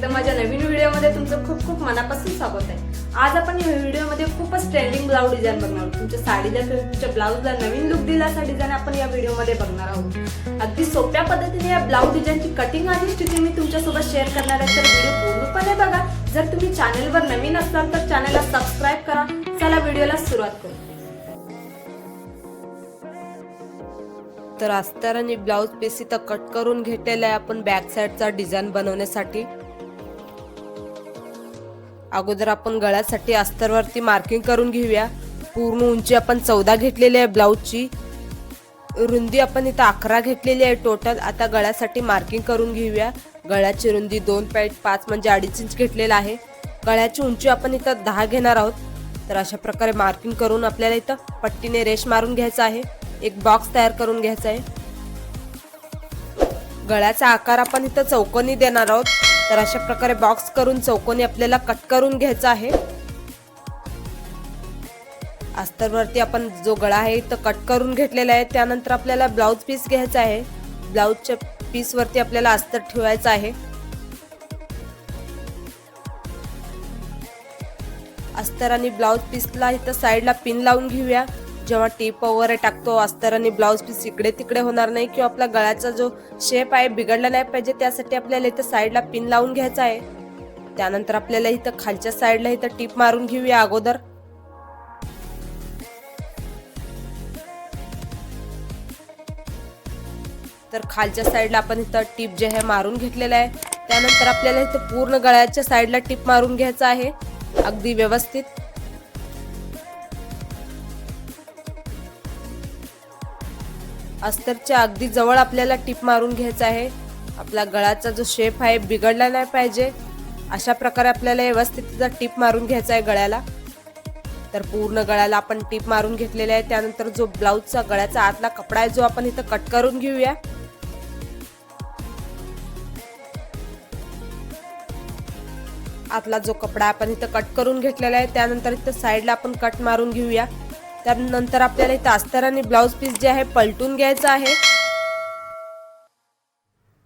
तर माझ्या नवीन व्हिडिओमध्ये तुमचं खूप खूप मनापासून स्वागत आहे। आज आपण या व्हिडिओमध्ये खूपच ट्रेंडिंग ब्लाउज डिझाइन बघणार आहोत। तुमच्या साडीला तुमच्या ब्लाउजला नवीन लुक दिलासा डिझाइन आपण या व्हिडिओमध्ये बघणार आहोत। अगदी सोप्या पद्धतीने या ब्लाउज डिझाइनची कटिंग आणि स्टिचिंग मी तुमच्यासोबत शेअर करणार आहे, तर व्हिडिओ पूर्णपणे बघा। जर तुम्ही चॅनलवर नवीन असाल तर चॅनलला सबस्क्राइब करा। चला व्हिडिओला सुरुवात करू। तर अस्तर आणि ब्लाउज पीस इथं कट करून घेतलेला आहे आपण बॅक साइडचा डिझाइन बनवण्यासाठी। अगोदर आपण गळ्यासाठी अस्तरवरती मार्किंग करून घेऊया। पूर्ण उंची आपण 14 घेतलेली आहे ब्लाउजची, रुंदी आपण इथं 11 घेतलेली आहे टोटल। आता गळ्यासाठी मार्किंग करून घेऊया। गळ्याची रुंदी 2.5 म्हणजे 2.5 इंच घेतलेला आहे। गळ्याची उंची आपण इथं 10 घेणार आहोत। तर अशा प्रकारे मार्किंग करून आपल्याला इथं पट्टीने रेष मारून घ्यायचा आहे। एक बॉक्स तयार करून घ्यायचा आहे। गळ्याचा आकार आपण इथं चौकोनी देणार आहोत। तर अशा प्रकारे बॉक्स करून चौकोनी आपल्याला कट करून घ्यायचा आहे। अस्तरवरती आपण जो गळा आहे तो कट करून घेतलेला आहे। त्यानंतर आपल्याला ब्लाउज पीस घ्यायचा आहे। ब्लाउजच्या पीस वरती आपल्याला अस्तर ठेवायचा आहे। अस्तर आणि ब्लाउज पीसला इथं साइडला पिन लावून घेऊया। जेव्हा टीप वगैरे टाकतो अस्तर आणि ब्लाउज पीस इकडे तिकडे होणार नाही किंवा आपला गळ्याचा जो शेप आहे बिघडला नाही पाहिजे, त्यासाठी आपल्याला इथं साइडला पिन लावून घ्यायचा आहे। त्यानंतर आपल्याला इथं खालच्या साइडला इथं टीप मारून घेऊया अगोदर। तर खालच्या साइडला आपण इथं टीप जे आहे मारून घेतलेला आहे। त्यानंतर आपल्याला इथं पूर्ण गळ्याच्या साइडला टीप मारून घ्यायचा आहे अगदी व्यवस्थित। अस्तरच्या अगदी जवळ आपल्याला टीप मारून घ्यायचा आहे। आपला गळ्याचा जो शेप आहे बिघडला नाही पाहिजे, अशा प्रकारे आपल्याला व्यवस्थित टीप मारून घ्यायचा आहे गळ्याला। तर पूर्ण गळ्याला आपण टीप मारून घेतलेला आहे। त्यानंतर जो ब्लाउजचा गळ्याचा आतला कपडा आहे जो आपण इथं कट करून घेऊया। आतला जो कपडा आपण इथं कट करून घेतलेला आहे, त्यानंतर इथं साइडला आपण कट मारून घेऊया। त्यानंतर आपल्याला इथं अस्तर आणि ब्लाउज पीस जे आहे पलटून घ्यायचं आहे।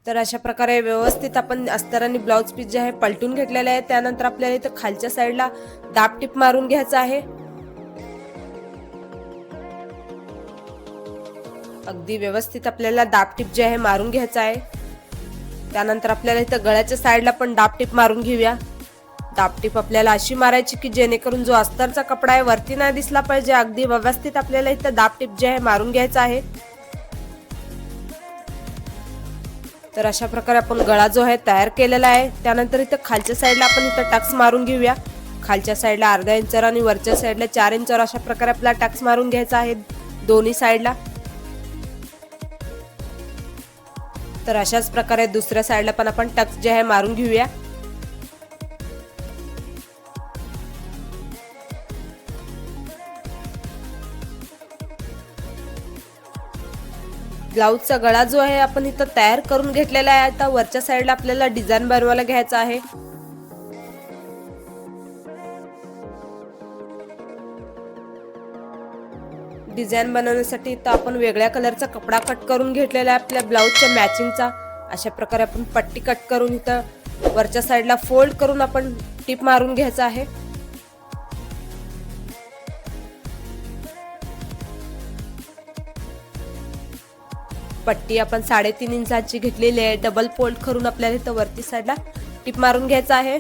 तर अशा प्रकारे व्यवस्थित आपण अस्तर आणि ब्लाउज पीस जे आहे पलटून घेतलेले आहे। त्यानंतर आपल्याला इथं खालच्या साइडला दाब टीप मारून घ्यायचं आहे। अगदी व्यवस्थित आपल्याला दाब टीप जे आहे मारून घ्यायचं आहे। त्यानंतर आपल्याला इथं गळ्याच्या साइडला पण दाब टीप मारून घेऊया। दाब टीप आपल्याला अशी मारायची की जेणेकरून जो अस्तरचा कपडा आहे वरती नाही दिसला पाहिजे। अगदी व्यवस्थित आपल्याला इथं दाब टीप जे आहे मारून घ्यायचा आहे। तर अशा प्रकारे आपण गळा जो आहे तयार केलेला आहे। त्यानंतर इथं खालच्या साइडला आपण इथं टक्स मारून घेऊया। खालच्या साइडला अर्धा इंचवर आणि वरच्या साइडला 4 इंचवर अशा प्रकारे आपल्याला टक्स मारून घ्यायचा आहे दोन्ही साइडला। तर अशाच प्रकारे दुसऱ्या साइडला पण आपण टक्स जे आहे मारून घेऊया। ब्लाउजचा गळा जो आहे आपण इथं तयार करून घेतलेला आहे। आता वरच्या साइडला आपल्याला डिझाइन बनवायला घ्यायचा आहे। डिझाइन बनवण्यासाठी इथं आपण वेगळ्या कलरचा कपडा कट करून घेतलेला आहे आपल्या ब्लाउजच्या मॅचिंगचा। अशा प्रकारे आपण पट्टी कट करून इथं वरच्या साइडला फोल्ड करून आपण टीप मारून घ्यायचा आहे। पट्टी आपण 3.5 इंचाची घेतलेली आहे। डबल फोल्ड करून आपल्याला इथं वरती साइडला टीप मारून घ्यायचा आहे।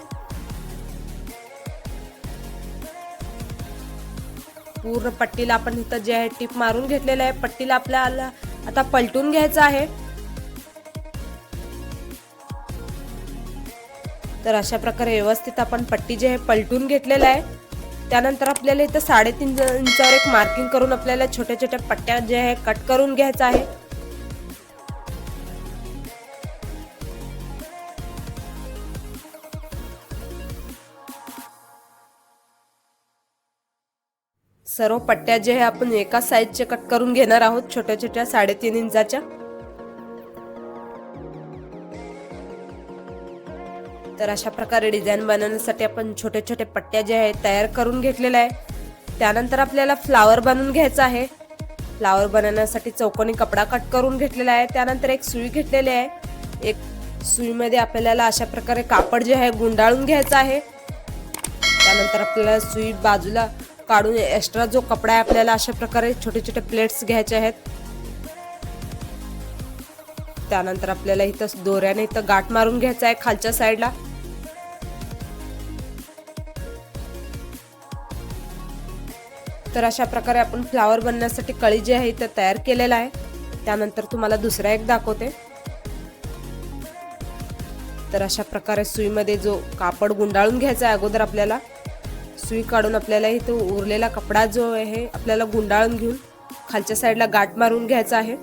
पूर्ण पट्टीला आपण इथं जे आहे टीप मारून घेतलेलं आहे। पट्टीला आपल्याला आता पलटून घ्यायचं आहे। तर अशा प्रकारे व्यवस्थित आपण पट्टी जे आहे पलटून घेतलेलं आहे। त्यानंतर आपल्याला इथं 3.5 इंचावर एक मार्किंग करून आपल्याला छोट्या छोट्या पट्ट्या जे आहे कट करून घ्यायचं आहे। सर्व पट्ट्या जे आहे आपण एका साइजचे कट करून घेणार आहोत, छोट्या छोट्या 3.5 इंचाच्या। तर अशा प्रकारे डिझाइन बनवण्यासाठी आपण छोटे छोटे पट्ट्या जे आहे तयार करून घेतलेल्या आहे। त्यानंतर आपल्याला फ्लावर बनवून घ्यायचा आहे। फ्लावर बनवण्यासाठी चौकोनी कपडा कट करून घेतलेला आहे। त्यानंतर एक सुई घेतलेली आहे, एक सुईमध्ये आपल्याला अशा प्रकारे कापड जे आहे गुंडाळून घ्यायचं आहे। त्यानंतर आपल्याला सुई बाजूला काढून एक्स्ट्रा जो कपडा आहे आपल्याला अशा प्रकारे छोटे छोटे प्लेट्स घ्यायचे आहेत। त्यानंतर आपल्याला इथं दोऱ्याने इथं गाठ मारून घ्यायचा आहे खालच्या साईडला। तर अशा प्रकारे आपण फ्लावर बनवण्यासाठी कळी जी आहे इथं तयार केलेला आहे। त्यानंतर तुम्हाला दुसरा एक दाखवते। तर अशा प्रकारे सुईमध्ये जो कापड गुंडाळून घ्यायचा आहे अगोदर आपल्याला, सुई काढून आपल्याला इथे उरलेला कपडा जो आहे आपल्याला गुंडाळून घेऊन खालच्या साईडला गाठ मारून घ्यायचा आहे।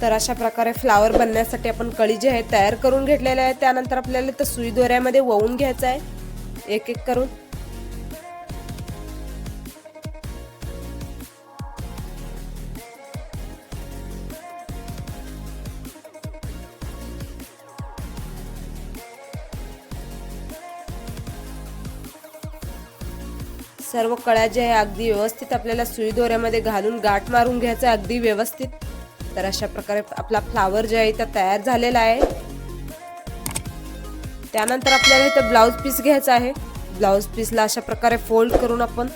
तर अशा प्रकारे फ्लावर बनवण्यासाठी आपण कळी जी आहे तयार करून घेतलेली आहे। त्यानंतर आपल्याला तर सुई दोऱ्यामध्ये वळून घ्यायचं आहे एक एक करून। सर्व कळ्या जे आहे अगदी व्यवस्थित आपल्याला सुई दोऱ्यामध्ये घालून गाठ मारून घ्यायचं आहे अगदी व्यवस्थित। तर अशा प्रकारे आपला फ्लावर जे आहे इथं तयार झालेला आहे। त्यानंतर आपल्याला इथं ब्लाउज पीस घ्यायचा आहे। ब्लाउज पीसला अशा प्रकारे फोल्ड करून आपण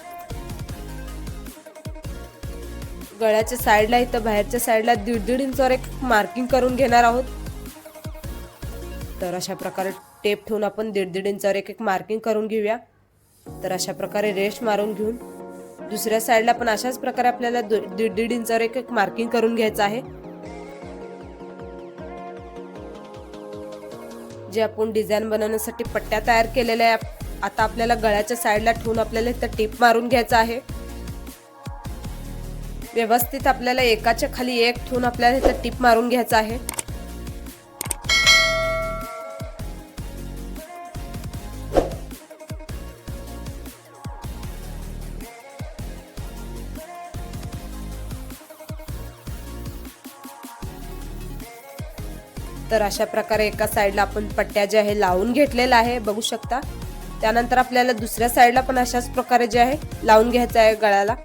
गळ्याच्या साईडला इथं बाहेरच्या साईडला 1.5 इंचावर एक मार्किंग करून घेणार आहोत। तर अशा प्रकारे टेप ठेवून आपण 1.5 इंचावर एक मार्किंग करून घेऊया। तर अशा प्रकारे रेस्ट मारून घेऊन दुसऱ्या साईडला पण अशाच प्रकारे आपल्याला 1.5 इंचावर एक मार्किंग करून घ्यायचं आहे। जे आपण डिझाइन बनवण्यासाठी पट्ट्या तयार केलेल्या आहे आता आपल्याला गळ्याच्या साईडला ठेवून आपल्याला इथं टिप मारून घ्यायचं आहे। व्यवस्थित आपल्याला एकाच्या खाली एक ठेवून आपल्याला इथं टिप मारून घ्यायचं आहे। तर अशा प्रकारे एका साईडला आपण पट्ट्या जे आहे लावून घेतलेला आहे बघू शकता। त्यानंतर आपल्याला दुसऱ्या साईडला पण अशाच प्रकारे जे आहे लावून घ्यायचं आहे गळ्याला।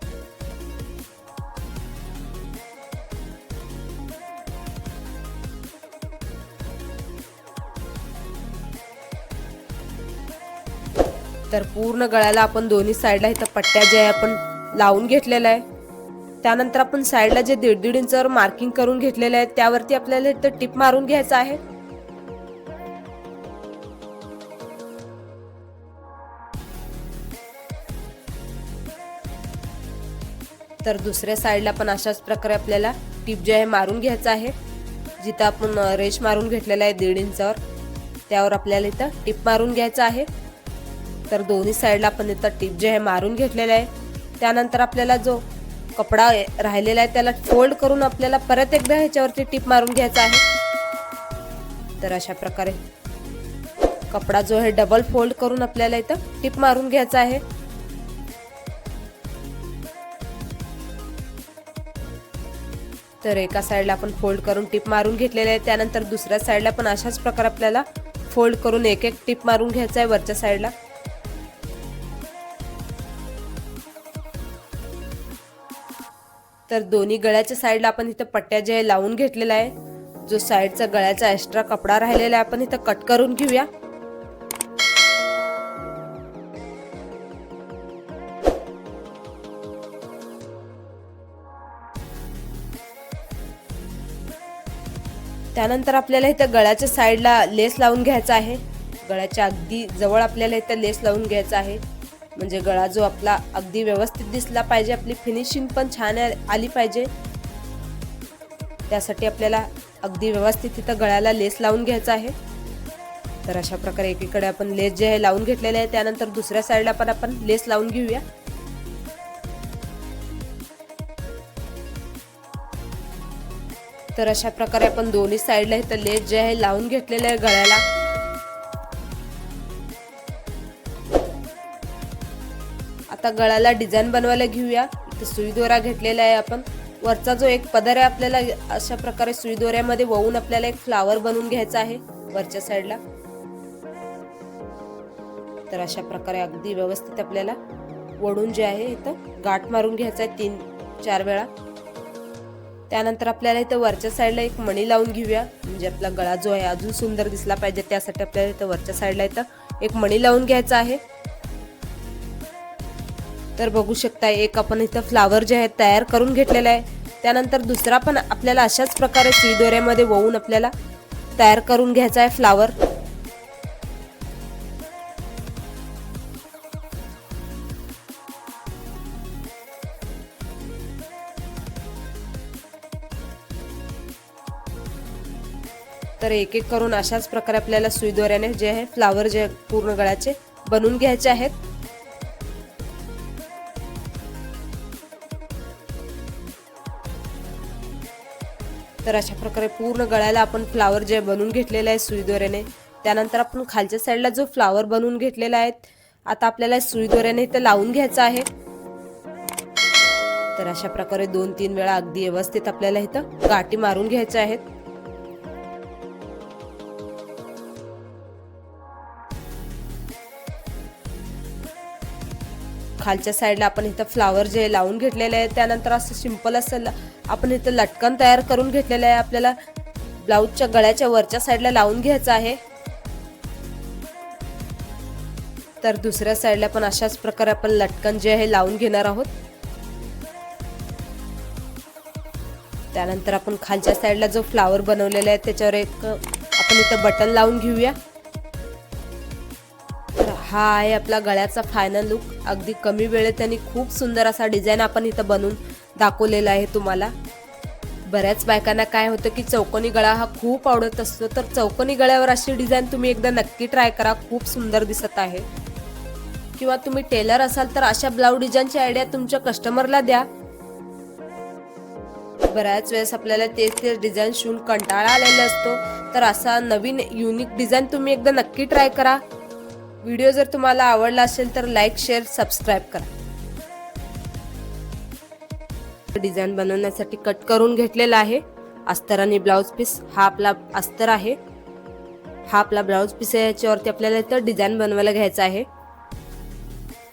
तर पूर्ण गळ्याला आपण दोन्ही साईडला इथं पट्ट्या जे आहे आपण लावून घेतलेल्या आहे। त्यानंतर आपण साईडला जे 1.5 इंचावर मार्किंग करून घेतलेले आहे त्यावरती आपल्याला इथं टिप मारून घ्यायचं आहे। तर दुसऱ्या साईडला पण अशाच प्रकारे आपल्याला टिप जे आहे मारून घ्यायचं आहे। जिथं आपण रेष मारून घेतलेला आहे 1.5 इंचावर त्यावर आपल्याला इथं टिप मारून घ्यायचं आहे। तर दोन्ही साईडला आपण इथं टिप जे आहे मारून घेतलेला आहे। त्यानंतर आपल्याला जो कपडा राहिलेला आहे त्याला फोल्ड करून आपल्याला परत एकदा ह्याच्यावरती टिप मारून घ्यायचा आहे। तर अशा प्रकारे कपडा जो आहे डबल फोल्ड करून आपल्याला इथं टिप मारून घ्यायचा आहे। तर एका साईडला आपण फोल्ड करून टिप मारून घेतलेले आहे। त्यानंतर दुसऱ्या साईडला पण अशाच प्रकारे आपल्याला फोल्ड करून एक एक टिप मारून घ्यायचा आहे वरच्या साईडला। तर दोन्ही गळ्याच्या साईडला आपण इथं पट्ट्या जे आहे लावून घेतलेला आहे। जो साईडचा गळ्याचा एक्स्ट्रा कपडा राहिलेला आहे आपण इथं कट करून घेऊया। त्यानंतर आपल्याला इथं गळ्याच्या साईडला लेस लावून घ्यायचा आहे। गळ्याच्या अगदी जवळ आपल्याला इथं लेस लावून घ्यायचा आहे म्हणजे गळा जो आपला अगदी व्यवस्थित दिसला पाहिजे, आपली फिनिशिंग पण छान आली पाहिजे। त्यासाठी आपल्याला अगदी व्यवस्थित इथं गळ्याला लेस लावून घ्यायचा आहे। तर अशा प्रकारे एकीकडे आपण लेस जे आहे लावून घेतलेले आहे। त्यानंतर दुसऱ्या साईडला पण आपण लेस लावून घेऊया। तर अशा प्रकारे आपण दोन्ही साईडला इथं लेस जे आहे लावून घेतलेले आहे गळ्याला। आता गळ्याला डिझाइन बनवायला घेऊया। इथे सुई दोरा घेतलेला आहे आपण। वरचा जो एक पदर आहे आपल्याला अशा प्रकारे सुई दोऱ्यामध्ये वळून आपल्याला एक फ्लावर बनवून घ्यायचा आहे वरच्या साईडला। तर अशा प्रकारे अगदी व्यवस्थित आपल्याला वळून जे आहे इथं गाठ मारून घ्यायचा आहे 3-4 वेळा. त्यानंतर आपल्याला इथं वरच्या साईडला एक मणी लावून घेऊया, म्हणजे आपला गळा जो आहे अजून सुंदर दिसला पाहिजे. त्यासाठी आपल्याला इथं वरच्या साईडला इथं एक मणी लावून घ्यायचा आहे. तर बघू शकता एक आपण इथं फ्लावर जे आहे तयार करून घेतलेला आहे. त्यानंतर दुसरा पण आपल्याला अशाच प्रकारे सुई दोऱ्यामध्ये वळून आपल्याला तयार करून घ्यायचा आहे फ्लावर. तर एक एक करून अशाच प्रकारे आपल्याला सुई दोऱ्याने जे आहे फ्लावर जे पूर्ण गळ्याचे बनवून घ्यायचे आहेत. तर अशा प्रकारे पूर्ण गळ्याला आपण फ्लावर जे बनवून घेतलेले आहे सुई दोऱ्याने. त्यानंतर आपण खालच्या साईडला जो फ्लावर बनवून घेतलेला आहे आता आपल्याला सुई दोऱ्याने इथे लावून घ्यायचा आहे. तर अशा प्रकारे 2-3 वेळा अगदी व्यवस्थित आपल्याला इथं गाठी मारून घ्यायच्या आहेत. खालच्या साईडला आपण इथं फ्लावर जे लावून घेतलेले आहे. त्यानंतर असं सिंपल असं आपण इथं लटकन तयार करून घेतलेलं आहे. आपल्याला ब्लाऊजच्या गळ्याच्या वरच्या साईडला लावून घ्यायचं आहे. तर दुसऱ्या साईडला पण अशाच प्रकारे आपण लटकन जे आहे लावून घेणार आहोत. त्यानंतर आपण खालच्या साईडला जो फ्लावर बनवलेला आहे त्याच्यावर एक आपण इथं बटन लावून घेऊया. हा आहे आपला गळ्याचा फायनल लुक. अगदी कमी वेळेत आणि खूप सुंदर असा डिझाईन आपण इथं बनवून दाखवलेला आहे तुम्हाला. बऱ्याच बायकांना काय होतं की चौकोनी गळा हा खूप आवडत असतो, तर चौकोनी गळ्यावर अशी डिझाईन तुम्ही एकदा नक्की ट्राय करा, खूप सुंदर दिसत आहे. किंवा तुम्ही टेलर असाल तर अशा ब्लाऊज डिझाईनची आयडिया तुमच्या कस्टमरला द्या. बऱ्याच वेळेस आपल्याला तेच डिझाईन शिवून कंटाळा आलेला असतो, तर असा नवीन युनिक डिझाईन तुम्ही एकदा नक्की ट्राय करा. व्हिडिओ जर तुम्हाला आवडला असेल तर लाईक, शेअर, सबस्क्राईब करा. डिझाईन बनवण्यासाठी कट करून घेतलेला आहे अस्तर आणि ब्लाउज पीस. हा आपला अस्तर आहे, हा आपला ब्लाउज पीस आहे. याच्यावरती आपल्याला इथं डिझाईन बनवायला घ्यायचं आहे.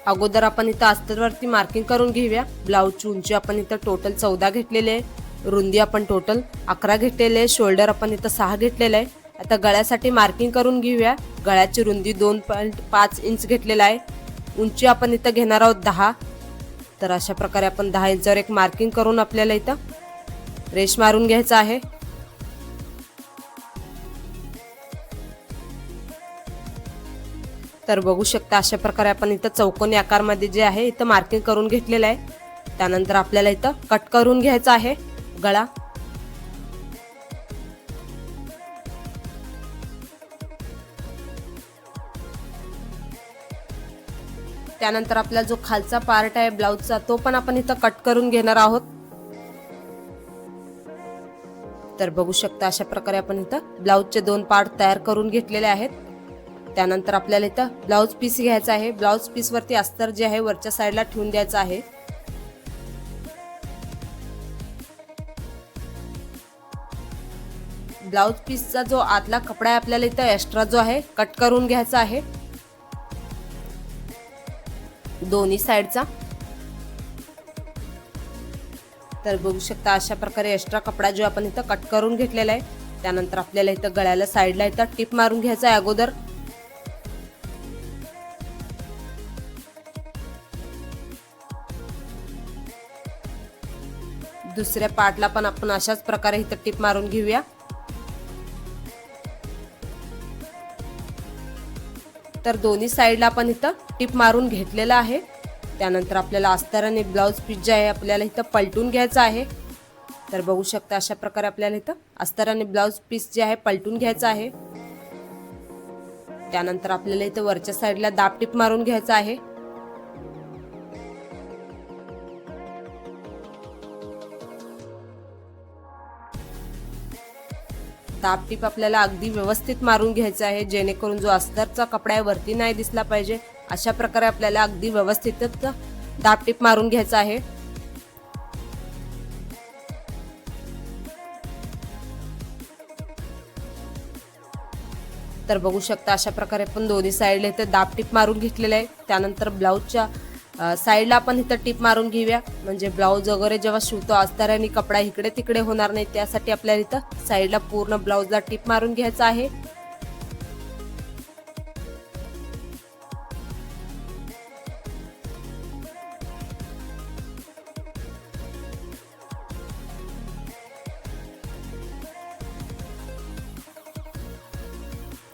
अगोदर आपण इथं अस्तरवरती मार्किंग करून घेऊया. ब्लाऊजची उंची आपण इथं टोटल 14 घेतलेली आहे, रुंदी आपण टोटल 11 घेतलेली आहे, शोल्डर आपण इथं 6 घेतलेलं आहे. आता गळ्यासाठी मार्किंग करून घेऊया. गळ्याची रुंदी 2.5 इंच घेतलेला आहे, उंची आपण इथं घेणार आहोत 10. तर अशा प्रकारे आपण 10 इंचावर एक मार्किंग करून आपल्याला इथं रेष मारून घ्यायचं आहे. तर बघू शकता अशा प्रकारे आपण इथं चौकोनी आकारमध्ये जे आहे इथं मार्किंग करून घेतलेलं आहे. त्यानंतर आपल्याला इथं कट करून घ्यायचा आहे गळा. त्यानंतर आपला जो खालचा पार्ट आहे ब्लाऊजचा तो पण आपण इथं कट करून घेणार आहोत. तर बघू शकता अशा प्रकारे आपण इथं ब्लाऊजचे 2 पार्ट तयार करून घेतलेले आहेत. त्यानंतर आपल्याला इथं ब्लाऊज पीस घ्यायचा आहे. ब्लाऊज पीस वरती अस्तर जे आहे वरच्या साईडला ठेवून द्यायचं आहे. ब्लाऊज पीसचा जो आतला कपडा आहे आपल्याला इथं एक्स्ट्रा जो आहे कट करून घ्यायचा आहे दोन्ही साईडचा. तर बघू शकता अशा प्रकारे एक्स्ट्रा कपडा जो आपण इथं कट करून घेतलेला आहे. त्यानंतर आपल्याला इथं गळ्याला साईडला इथं टिप मारून घ्यायचा आहे अगोदर. दुसऱ्या पार्टला पण आपण अशाच प्रकारे इथं टिप मारून घेऊया. तर दोन्ही साईडला आपण इथं टिप मारून घेतलेला आहे. त्यानंतर आपल्याला अस्तर आणि ब्लाऊज पीस जे आहे आपल्याला इथं पलटून घ्यायचं आहे. तर बघू शकता अशा प्रकारे आपल्याला इथं अस्तर आणि ब्लाऊज पीस जे आहे पलटून घ्यायचं आहे. त्यानंतर आपल्याला इथं वरच्या साईडला दाब टिप मारून घ्यायचं आहे. दाब टिप आपल्याला अगदी व्यवस्थित मारून घ्यायचं आहे, जेणेकरून जो अस्तरचा कपडा आहे वरती नाही दिसला पाहिजे. अशा प्रकारे आपल्याला अगदी व्यवस्थित दाब टिप मारून घ्यायचा आहे. तर बघू शकता अशा प्रकारे आपण दोन्ही साईडला इथं दाब टिप मारून घेतलेलं आहे. त्यानंतर ब्लाऊजच्या साईडला आपण इथं टिप मारून घेऊया, म्हणजे ब्लाऊज वगैरे जेव्हा शिवतो अस्ताराने कपडा इकडे तिकडे होणार नाही, त्यासाठी आपल्याला इथं साईडला पूर्ण ब्लाऊजला टिप मारून घ्यायचं आहे.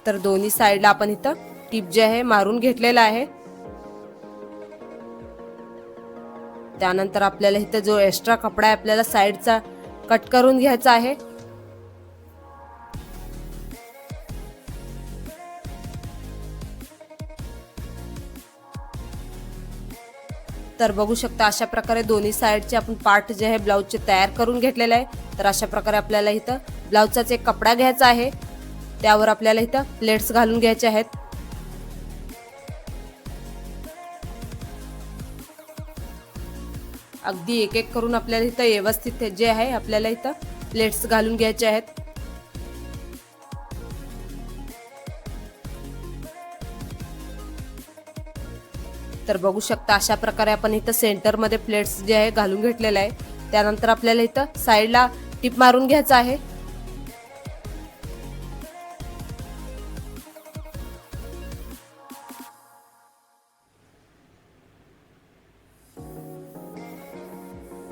तर दोन्ही साईडला आपण इथं टिप जे आहे मारून घेतलेला आहे. त्यानंतर आपल्याला इथं जो एक्स्ट्रा कपडा आहे आपल्याला साईडचा कट करून घ्यायचा आहे. तर बघू शकता अशा प्रकारे दोन्ही साईडचे आपण पार्ट जे आहे ब्लाऊजचे तयार करून घेतलेले आहे. तर अशा प्रकारे आपल्याला इथं ब्लाऊजचाच एक कपडा घ्यायचा आहे, त्यावर आपल्याला इथं प्लेट्स घालून घ्यायचे आहेत. अगदी एक एक करून आपल्याला इथं व्यवस्थित जे आहे आपल्याला इथं प्लेट्स घालून घ्यायचे आहेत. तर बघू शकता अशा प्रकारे आपण इथं सेंटर मध्ये प्लेट्स जे आहे घालून घेतलेले आहे. त्यानंतर आपल्याला इथं साईडला टिप मारून घ्यायचं आहे.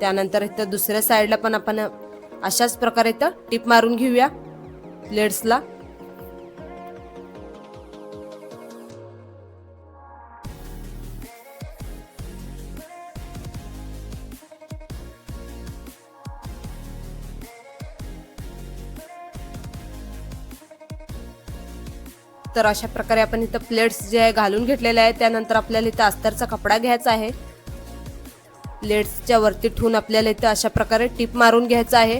त्यानंतर इथं दुसऱ्या साईडला पण आपण अशाच प्रकारे इथं टिप मारून घेऊया प्लेट्सला. तर अशा प्रकारे आपण इथं प्लेट्स जे आहे घालून घेतलेले आहे. त्यानंतर आपल्याला इथं अस्तरचा कपडा घ्यायचा आहे. प्लेट्सच्या वरती ठेवून आपल्याला इथं अशा प्रकारे टिप मारून घ्यायचं आहे.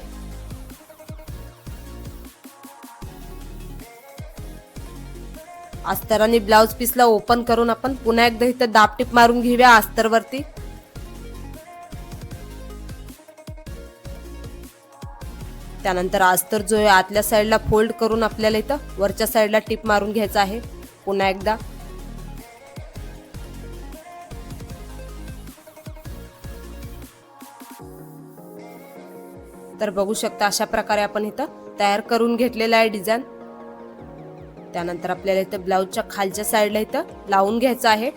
अस्तराने ब्लाउज पीसला ओपन करून आपण पुन्हा एकदा इथं दाब टिप मारून घेऊया अस्तरवरती. त्यानंतर अस्तर जो आहे आतल्या साईडला फोल्ड करून आपल्याला इथं वरच्या साईडला टिप मारून घ्यायचं आहे पुन्हा एकदा. तर बघू शकता अशा प्रकारे आपण इथं तयार करून घेतलेला आहे डिझाइन. त्यानंतर आपल्याला इथं ब्लाऊजच्या खालच्या साईडला इथं लावून घ्यायचं आहे.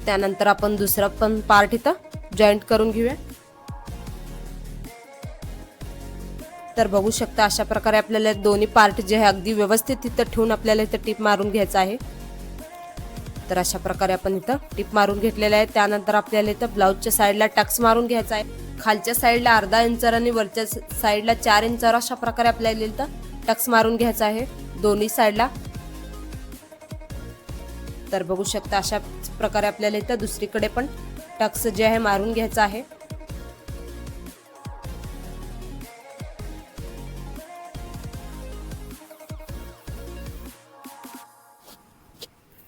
त्यानंतर आपण दुसरा पण पार्ट इथं जॉईंट करून घेऊया. तर बघू शकता अशा प्रकारे आपल्याला दोन्ही पार्ट जे आहे अगदी व्यवस्थित इथं ठेवून आपल्याला इथं टिप मारून घ्यायचं आहे. तर अशा प्रकारे आपण इथं टिप मारून घेतलेलं आहे. त्यानंतर आपल्याला इथं ब्लाऊजच्या साईडला टक्स मारून घ्यायचा आहे. खालच्या साईडला अर्धा इंचावर आणि वरच्या साईडला 4 इंचावर अशा प्रकारे आपल्याला इथं टक्स मारून घ्यायचा आहे दोन्ही साईडला. तर बघू शकता अशा प्रकारे आपल्याला इथं दुसरीकडे पण टक्स जे आहे मारून घ्यायचा आहे.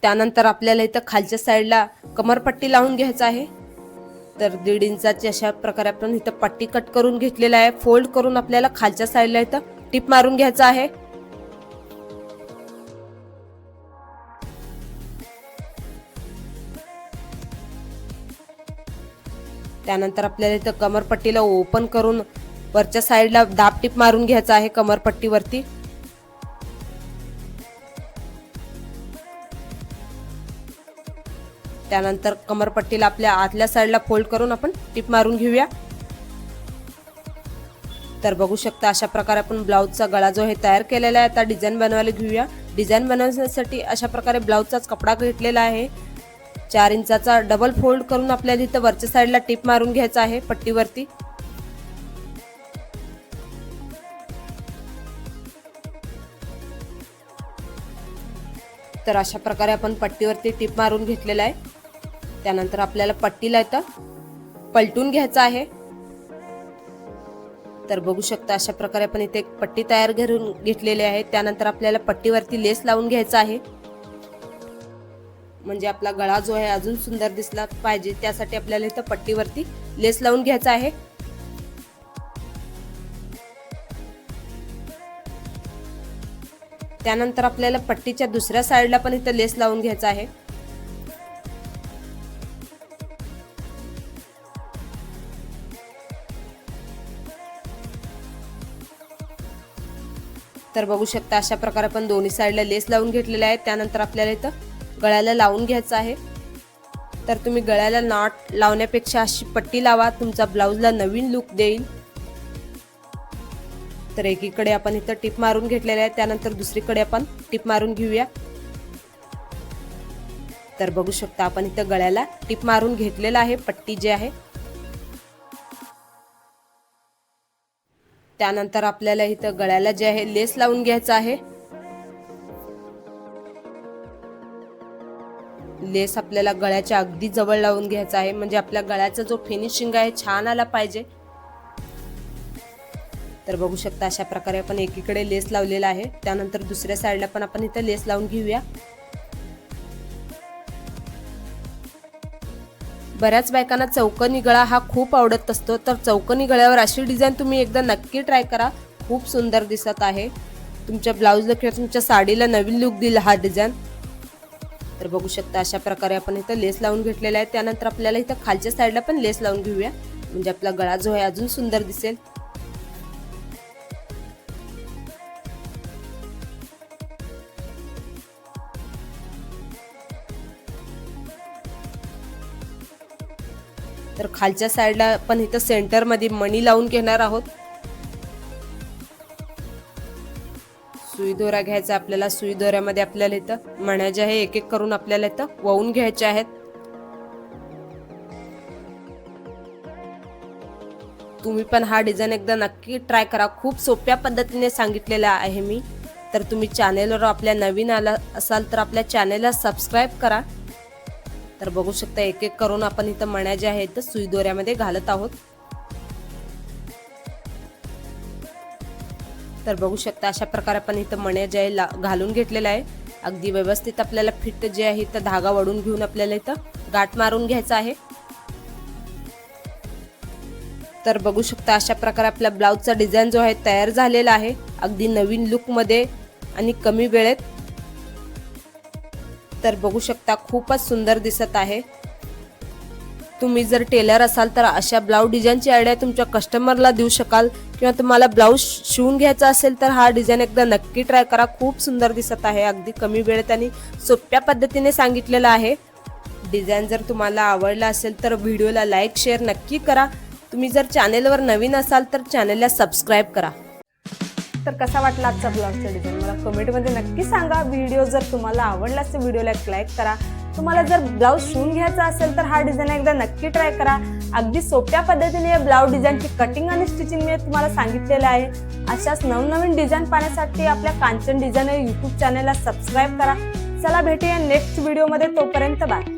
त्यानंतर आपल्याला इथं खालच्या साईडला कमरपट्टी लावून घ्यायचं आहे. तर 1.5 इंचाची अशा प्रकारे आपण इथं पट्टी कट करून घेतलेला आहे. फोल्ड करून आपल्याला खालच्या साईडला इथं टिप मारून घ्यायचं आहे. त्यानंतर आपल्याला इथं कमरपट्टीला ओपन करून वरच्या साईडला दाब टिप मारून घ्यायचा आहे कमरपट्टीवरती. त्यानंतर कमरपट्टीला आपल्या आतल्या साईडला फोल्ड करून आपण टिप मारून घेऊया. तर बघू शकता अशा प्रकारे आपण ब्लाऊजचा गळा जो आहे तयार केलेला आहे. आता डिझाईन बनवायला घेऊया. डिझाईन बनवण्यासाठी अशा प्रकारे ब्लाऊजचाच कपडा घेतलेला आहे. 4 इंचाचा डबल फोल्ड करून आपल्याला इथं वरच्या साईडला टिप मारून घ्यायचा आहे पट्टीवरती. तर अशा प्रकारे आपण पट्टीवरती टिप मारून घेतलेला आहे. त्यानंतर आपल्याला पट्टीला इथं पलटून घ्यायचं आहे. तर बघू शकता अशा प्रकारे आपण इथे एक पट्टी तयार करून घेतलेली आहे. त्यानंतर आपल्याला पट्टीवरती लेस लावून घ्यायचा आहे. म्हणजे आपला गळा जो आहे अजून सुंदर दिसला पाहिजे, त्यासाठी आपल्याला इथं पट्टीवरती लेस लावून घ्यायचा आहे. त्यानंतर आपल्याला पट्टीच्या दुसऱ्या साईडला पण इथं लेस लावून घ्यायचा आहे. तर बघू शकता अशा प्रकारे आपण दोन्ही साईडला लेस लावून घेतलेले आहे. त्यानंतर आपल्याला इथं गळ्याला लावून घ्यायचं आहे. तर तुम्ही गळ्याला नॉट लावण्यापेक्षा अशी पट्टी लावा, तुमचा ब्लाऊजला नवीन लुक देईल. तर एकीकडे आपण इथं टिप मारून घेतलेले आहे, त्यानंतर दुसरीकडे आपण टिप मारून घेऊया. तर बघू शकता आपण इथं गळ्याला टिप मारून घेतलेला आहे, पट्टी जी आहे. त्यानंतर आपल्याला इथं गळ्याला जे आहे लेस लावून घ्यायचं आहे. लेस आपल्याला गळ्याच्या अगदी जवळ लावून घ्यायचा आहे, म्हणजे आपल्या गळ्याचा जो फिनिशिंग आहे छान आला पाहिजे. तर बघू शकता अशा प्रकारे आपण एकीकडे लेस लावलेला आहे. त्यानंतर दुसऱ्या साईडला पण आपण इथं लेस लावून घेऊया. बऱ्याच बायकांना चौकोनी गळा हा खूप आवडत असतो, तर चौकोनी गळ्यावर अशी डिझाईन तुम्ही एकदा नक्की ट्राय करा, खूप सुंदर दिसत आहे. तुमच्या ब्लाऊजला किंवा तुमच्या साडीला नवीन लुक दिला हा डिझाईन. तर बघू शकता अशा प्रकारे आपण इथं लेस लावून घेतलेला आहे. त्यानंतर आपल्याला इथं खालच्या साईडला पण लेस लावून घेऊया, म्हणजे आपला गळा जो आहे अजून सुंदर दिसेल. तर खालच्या साईडला पण इथं सेंटर मध्ये मणी लावून घेणार आहोत. सुई दोरा घ्यायचा आपल्याला. सुई दोऱ्यामध्ये आपल्याला इथं मण्या ज्या आहे एक एक करून आपल्याला इथं वळून घ्यायच्या आहेत. तुम्ही पण हा डिझाईन एकदा नक्की ट्राय करा, खूप सोप्या पद्धतीने सांगितलेला आहे मी. तर तुम्ही चॅनेलवर आपल्या नवीन आला असाल तर आपल्या चॅनेलला सबस्क्राईब करा. तर बघू शकता एक एक करून आपण इथं मण्या ज्या आहेत सुई दोऱ्यामध्ये घालत आहोत. तर बघू शकता अशा प्रकारे आपण इथं मण्या ज्या आहे घालून घेतलेला आहे. अगदी व्यवस्थित आपल्याला फिट जे आहे इथं धागा वळून घेऊन आपल्याला इथं गाठ मारून घ्यायचा आहे. तर बघू शकता अशा प्रकारे आपला ब्लाऊजचा डिझाईन जो आहे तयार झालेला आहे, अगदी नवीन लुक मध्ये आणि कमी वेळेत. तर बघू शकता खूपच सुंदर दिसत आहे. तुम्ही जर टेलर असाल तर अशा ब्लाऊज डिझाईनची आयडिया तुमच्या कस्टमरला देऊ शकाल, किंवा तुम्हाला ब्लाऊज शिवून घ्यायचा असेल तर हा डिझाईन एकदा नक्की ट्राय करा, खूप सुंदर दिसत आहे. अगदी कमी वेळेत आणि सोप्या पद्धतीने सांगितलेलं आहे. डिझाईन जर तुम्हाला आवडला असेल तर व्हिडिओला लाईक शेअर नक्की करा. तुम्ही जर चॅनेलवर नवीन असाल तर चॅनेलला सबस्क्राईब करा. तर कसा वाटला आजचा ब्लाऊजचा डिझाईन मला कमेंटमध्ये नक्की सांगा. व्हिडिओ जर तुम्हाला आवडला असेल व्हिडिओला एक लाईक करा. तुम्हाला जर ब्लाऊज शिवून घ्यायचा असेल तर हा डिझाईन एकदा नक्की ट्राय करा. अगदी सोप्या पद्धतीने या ब्लाऊज डिझाईनची कटिंग आणि स्टिचिंग मी तुम्हाला सांगितलेलं आहे. अशाच नवनवीन डिझाईन पाहण्यासाठी आपल्या कांचन डिझाईन यूट्यूब चॅनलला सबस्क्राईब करा. चला भेटूया नेक्स्ट व्हिडिओमध्ये, तोपर्यंत बाय.